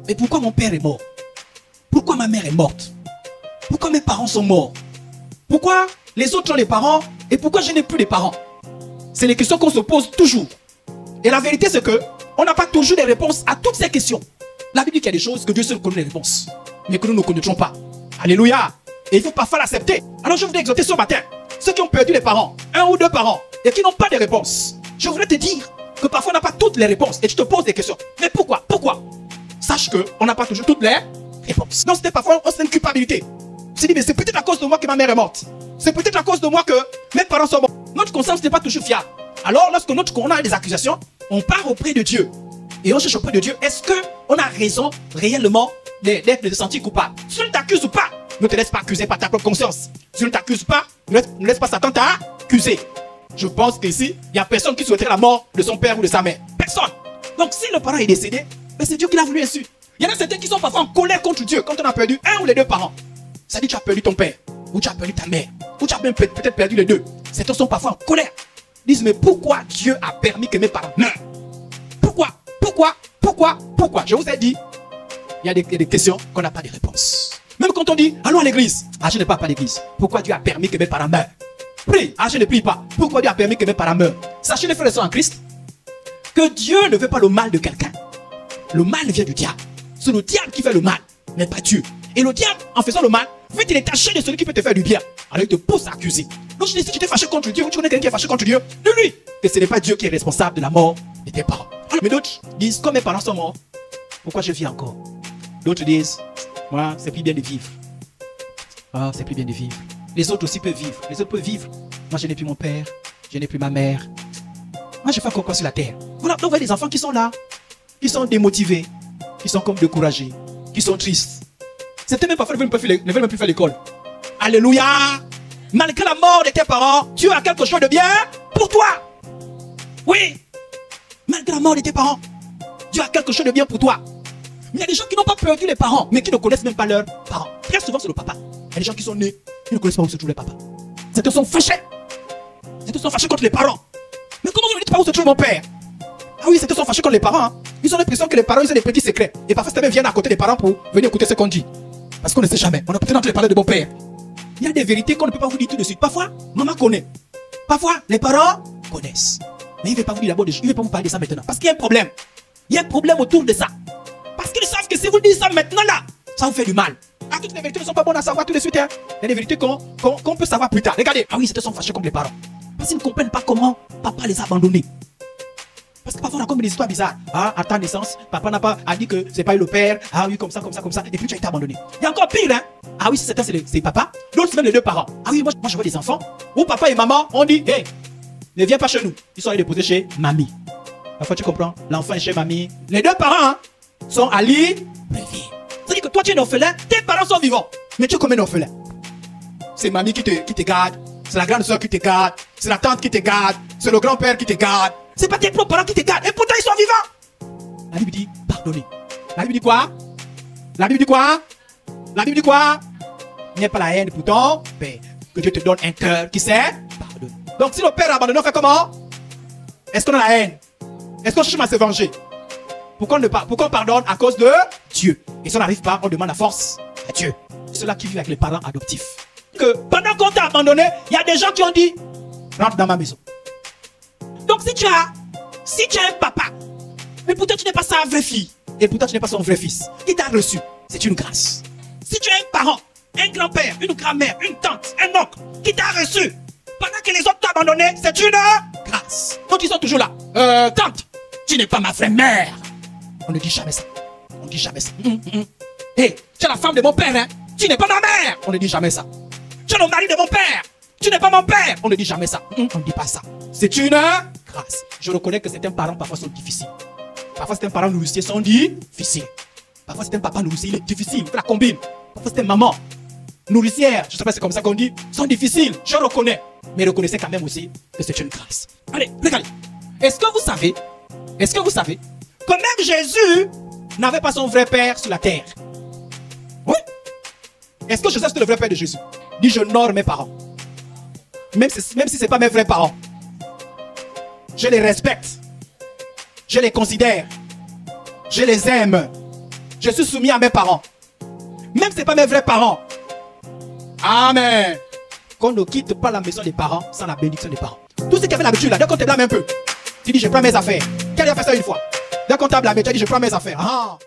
Mais pourquoi mon père est mort? Pourquoi ma mère est morte? Pourquoi mes parents sont morts? Pourquoi les autres ont les parents et pourquoi je n'ai plus les parents? C'est les questions qu'on se pose toujours. Et la vérité, c'est que on n'a pas toujours des réponses à toutes ces questions. La Bible dit qu'il y a des choses que Dieu seul connaît les réponses, mais que nous ne connaissons pas. Alléluia. Et il faut parfois l'accepter. Alors je voudrais exhorter ce matin ceux qui ont perdu les parents, un ou deux parents, et qui n'ont pas de réponses. Je voudrais te dire que parfois on n'a pas toutes les réponses et tu te poses des questions. Mais pourquoi? Pourquoi? Sache qu'on n'a pas toujours toutes les réponses. Non, c'était parfois une culpabilité. Tu te dis, mais c'est peut-être à cause de moi que ma mère est morte. C'est peut-être à cause de moi que mes parents sont morts. Notre conscience n'est pas toujours fiable. Alors, lorsque on a des accusations, on part auprès de Dieu. Et on cherche auprès de Dieu, est-ce qu'on a raison réellement de se sentir coupable? Si on ne t'accuse ou pas, ne te laisse pas accuser par ta propre conscience. Si on ne t'accuse pas, ne laisse pas Satan t'accuser. Je pense qu'ici, il n'y a personne qui souhaiterait la mort de son père ou de sa mère. Personne. Donc, si le parent est décédé, c'est Dieu qui l'a voulu ainsi. Il y en a certains qui sont parfois en colère contre Dieu quand on a perdu un ou les deux parents. Ça dit que tu as perdu ton père, ou tu as perdu ta mère, ou tu as même peut-être perdu les deux. Certains sont parfois en colère. Ils disent, mais pourquoi Dieu a permis que mes parents meurent? Pourquoi? Je vous ai dit, il y a des questions qu'on n'a pas de réponse. Même quand on dit, allons à l'église. Ah, je ne pars pas à l'église. Pourquoi Dieu a permis que mes parents meurent? Prie. Ah, je ne prie pas. Pourquoi Dieu a permis que mes parents meurent? Sachez les frères et sœurs en Christ, que Dieu ne veut pas le mal de quelqu'un. Le mal vient du diable. C'est le diable qui fait le mal, mais pas Dieu. Et le diable, en faisant le mal, veut te détacher de celui qui peut te faire du bien. Alors il te pousse à accuser. Donc je dis, si tu t'es fâché contre Dieu, ou tu connais quelqu'un qui est fâché contre Dieu, de lui, que ce n'est pas Dieu qui est responsable de la mort de tes parents. Alors, mais d'autres disent, comme mes parents sont morts, pourquoi je vis encore? D'autres disent, moi, c'est plus bien de vivre. Ah, c'est plus bien de vivre. Les autres aussi peuvent vivre. Les autres peuvent vivre. Moi, je n'ai plus mon père, je n'ai plus ma mère. Moi, je fais encore quoi sur la terre? Voilà, donc vous voyez des enfants qui sont là, qui sont démotivés, qui sont comme découragés, qui sont tristes. Certains même parfois ne veulent même plus faire l'école. Alléluia! Malgré la mort de tes parents, Dieu a quelque chose de bien pour toi. Oui! Malgré la mort de tes parents, Dieu a quelque chose de bien pour toi. Mais il y a des gens qui n'ont pas perdu les parents, mais qui ne connaissent même pas leurs parents. Très souvent, c'est le papa. Il y a des gens qui sont nés, ils ne connaissent pas où se trouve les papas. Certains sont fâchés. Certains sont fâchés contre les parents. Mais comment vous ne dites pas où se trouve mon père? Ah oui, certains sont fâchés contre les parents. Hein. Ils ont l'impression que les parents, ils ont des petits secrets. Et parfois, certains viennent à côté des parents pour venir écouter ce qu'on dit. Parce qu'on ne sait jamais. On a peut-être entendu parler de mon père. Il y a des vérités qu'on ne peut pas vous dire tout de suite. Parfois, maman connaît. Parfois, les parents connaissent. Mais il ne veut pas vous dire d'abord, il ne veut pas vous parler de ça maintenant. Parce qu'il y a un problème. Il y a un problème autour de ça. Parce qu'ils savent que si vous dites ça maintenant là, ça vous fait du mal. Ah, toutes les vérités ne sont pas bonnes à savoir tout de suite. Hein. Il y a des vérités qu'on peut savoir plus tard. Regardez. Ah oui, c'était sont fâchés comme les parents. Parce qu'ils ne comprennent pas comment papa les a abandonnés. Parce que parfois on a comme des histoires bizarres. Ah, à ta naissance, papa n'a pas dit que c'est pas le père. Ah oui, comme ça. Et puis tu as été abandonné. Il y a encore pire, hein. Ah oui, certains c'est papa. D'autres c'est même les deux parents. Ah oui, moi je vois des enfants où papa et maman ont dit, hey, ne viens pas chez nous. Ils sont allés déposer chez mamie. Parfois tu comprends, l'enfant est chez mamie. Les deux parents hein, sont allés prévenir. C'est-à-dire que toi tu es un orphelin, tes parents sont vivants. Mais tu es comme un orphelin. C'est mamie qui te garde. C'est la grande soeur qui te garde. C'est la tante qui te garde. C'est le grand-père qui te garde. C'est pas tes propres parents qui te gardent. Et pourtant, ils sont vivants. La Bible dit, pardonnez. La Bible dit quoi? La Bible dit quoi? La Bible dit quoi? Il n'y a pas la haine pour ton père. Que Dieu te donne un cœur qui sait pardonner. Donc, si le père a abandonné, on fait comment? Est-ce qu'on a la haine? Est-ce qu'on cherche à se venger? Pourquoi on pardonne? À cause de Dieu. Et si on n'arrive pas, on demande la force à Dieu. Ceux-là qui vivent avec les parents adoptifs. Que pendant qu'on t'a abandonné, il y a des gens qui ont dit, rentre dans ma maison. Donc si tu as un papa, mais pourtant tu n'es pas sa vraie fille, et pourtant tu n'es pas son vrai fils, qui t'a reçu, c'est une grâce. Si tu as un parent, un grand-père, une grand-mère, une tante, un oncle, qui t'a reçu, pendant que les autres t'ont abandonné, c'est une grâce. Donc ils sont toujours là. Tante, tu n'es pas ma vraie mère. On ne dit jamais ça. On ne dit jamais ça. Hey, tu es la femme de mon père, hein. Tu n'es pas ma mère. On ne dit jamais ça. Tu es le mari de mon père. Tu n'es pas mon père. On ne dit jamais ça. On ne dit pas ça. C'est une grâce. Je reconnais que certains parents parfois sont difficiles. Parfois certains parents nourriciers sont difficiles. Parfois certains papas nourriciers, il est difficile. Il faut la combine. Parfois certaines mamans nourricières, je ne sais pas si c'est comme ça qu'on dit, sont difficiles. Je reconnais. Mais reconnaissez quand même aussi que c'est une grâce. Allez, regardez. Est-ce que vous savez que même Jésus n'avait pas son vrai père sur la terre? Oui. Est-ce que Jésus est le vrai père de Jésus? Dit, j'honore mes parents. Même si ce n'est pas mes vrais parents. Je les respecte. Je les considère. Je les aime. je suis soumis à mes parents. Même si ce n'est pas mes vrais parents. Amen. Qu'on ne quitte pas la maison des parents sans la bénédiction des parents. Tout ce qui avait l'habitude là, dès qu'on te blâme un peu, tu dis je prends mes affaires. Quel a fait ça une fois? Dès qu'on t'a blâmé, tu as dit je prends mes affaires. Ah.